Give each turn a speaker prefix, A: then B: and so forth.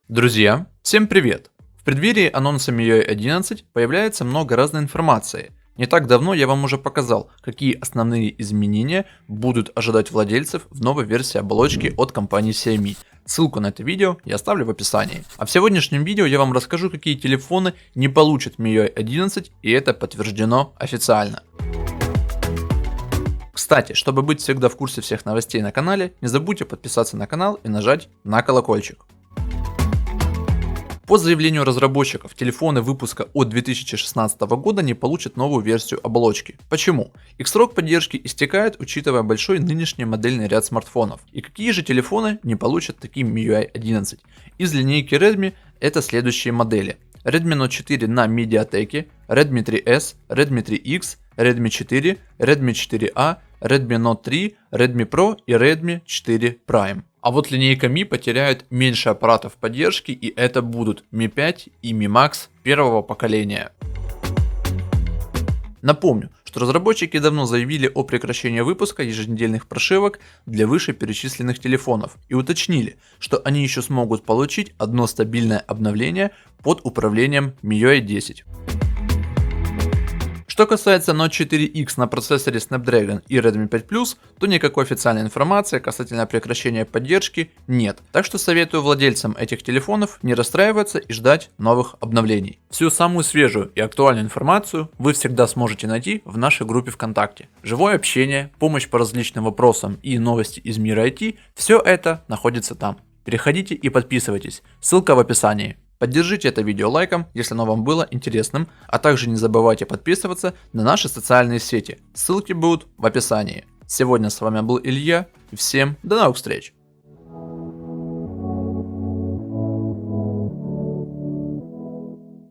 A: Друзья, всем привет! В преддверии анонса MIUI 11 появляется много разной информации. Не так давно я вам уже показал, какие основные изменения будут ожидать владельцев в новой версии оболочки от компании Xiaomi. Ссылку на это видео я оставлю в описании. А в сегодняшнем видео я вам расскажу, какие телефоны не получат MIUI 11, и это подтверждено официально. Кстати, чтобы быть всегда в курсе всех новостей на канале, не забудьте подписаться на канал и нажать на колокольчик. По заявлению разработчиков, телефоны выпуска от 2016 года не получат новую версию оболочки. Почему? Их срок поддержки истекает, учитывая большой нынешний модельный ряд смартфонов. И какие же телефоны не получат таким MIUI 11? Из линейки Redmi это следующие модели: Redmi Note 4 на Mediatek, Redmi 3S, Redmi 3X, Redmi 4, Redmi 4A, Redmi Note 3, Redmi Pro и Redmi 4 Prime. А вот линейка Mi потеряет меньше аппаратов поддержки, и это будут Mi 5 и Mi Max первого поколения. Напомню, что разработчики давно заявили о прекращении выпуска еженедельных прошивок для вышеперечисленных телефонов и уточнили, что они еще смогут получить одно стабильное обновление под управлением MIUI 10. Что касается Note 4X на процессоре Snapdragon и Redmi 5 Plus, то никакой официальной информации касательно прекращения поддержки нет. Так что советую владельцам этих телефонов не расстраиваться и ждать новых обновлений. Всю самую свежую и актуальную информацию вы всегда сможете найти в нашей группе ВКонтакте. Живое общение, помощь по различным вопросам и новости из мира IT – все это находится там. Переходите и подписывайтесь, ссылка в описании. Поддержите это видео лайком, если оно вам было интересным, а также не забывайте подписываться на наши социальные сети. Ссылки будут в описании. Сегодня с вами был Илья, и всем до новых встреч!